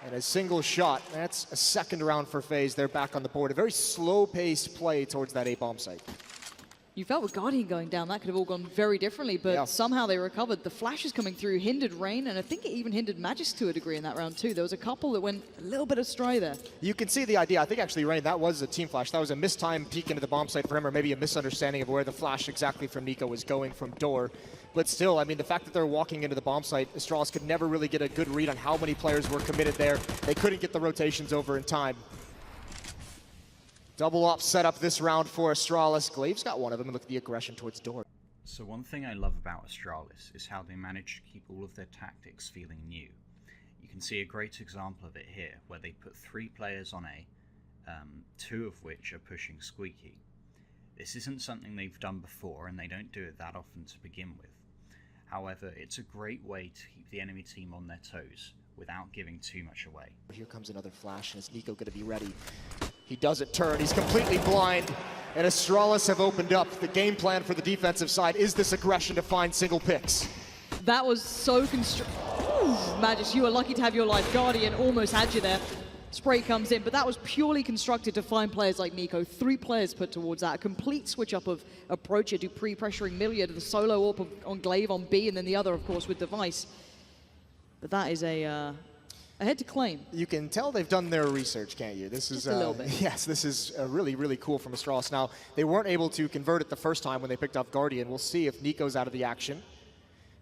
And a single shot, that's a second round for FaZe. They're back on the board. A very slow-paced play towards that A-bomb site. You felt with Guardian going down, that could have all gone very differently, but somehow they recovered. The flashes coming through hindered Rain, and I think it even hindered Magis to a degree in that round too. There was a couple that went a little bit astray there. You can see the idea. I think actually, Rain, that was a team flash. That was a mistimed peek into the bomb site for him, or maybe a misunderstanding of where the flash exactly from Nico was going from door. But still, I mean, the fact that they're walking into the bomb site, Astralis could never really get a good read on how many players were committed there. They couldn't get the rotations over in time. Double op set up this round for Astralis. Glaive's got one of them, and look at the aggression towards door. So one thing I love about Astralis is how they manage to keep all of their tactics feeling new. You can see a great example of it here, where they put 3 players on A, 2 of which are pushing Squeaky. This isn't something they've done before, and they don't do it that often to begin with. However, it's a great way to keep the enemy team on their toes without giving too much away. Here comes another flash, and is Nico going to be ready? He doesn't turn, he's completely blind, and Astralis have opened up. The game plan for the defensive side is this aggression to find single picks. That was so Magis, you were lucky to have your life. Guardian almost had you there. Spray comes in, but that was purely constructed to find players like Nico. 3 players put towards that. A complete switch up of approach here, Dupree pressuring Millia to the solo AWP on Glaive on B, and then the other, of course, with Device. But that is a head to claim. You can tell they've done their research, can't you? This is just a little bit. Yes, this is really, really cool from Astralis. Now, they weren't able to convert it the first time when they picked off Guardian. We'll see if Nico's out of the action.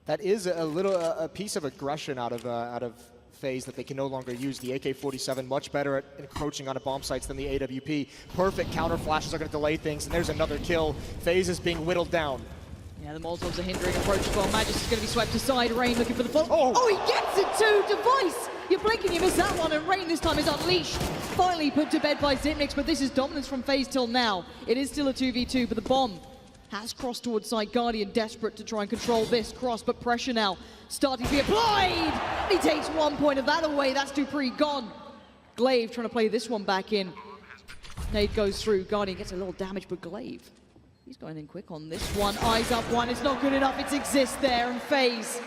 That is a piece of aggression out of FaZe that they can no longer use. The AK-47 much better at encroaching onto bomb sites than the AWP. Perfect counter flashes are going to delay things, and there's another kill. FaZe is being whittled down. Yeah, the Molotovs are hindering approach as well. Magis is going to be swept aside. Rain looking for the fall. Oh, he gets it too! Device! You blink and you miss that one, and Rain this time is unleashed. Finally put to bed by Xyp9x, but this is dominance from FaZe till now. It is still a 2v2, but the bomb has crossed towards side. Guardian desperate to try and control this cross, but pressure now starting to be applied. He takes 1 point of that away. That's Dupree gone. Glaive trying to play this one back in. Nade goes through. Guardian gets a little damage, but Glaive, he's going in quick on this one. Eyes up one. It's not good enough. It exists there, and FaZe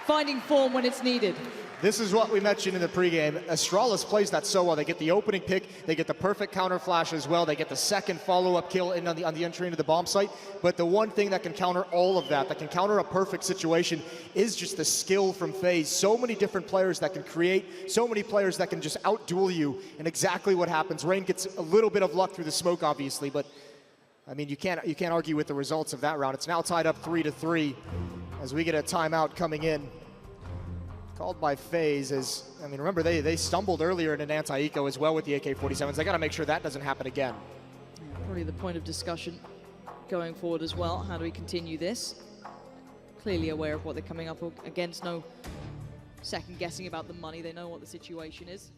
finding form when it's needed. This is what we mentioned in the pregame. Astralis plays that so well. They get the opening pick, they get the perfect counter flash as well, they get the second follow-up kill in on the entry into the bomb site. But the one thing that can counter all of that can counter a perfect situation, is just the skill from FaZe. So many different players that can create, so many players that can just out-duel you, and exactly what happens. Rain gets a little bit of luck through the smoke, obviously, but I mean, you can't argue with the results of that round. It's now tied up 3-3 as we get a timeout coming in. Called by FaZe as, I mean, remember they stumbled earlier in an anti-eco as well with the AK-47s. They got to make sure that doesn't happen again. Probably the point of discussion going forward as well. How do we continue this? Clearly aware of what they're coming up against. No second guessing about the money. They know what the situation is.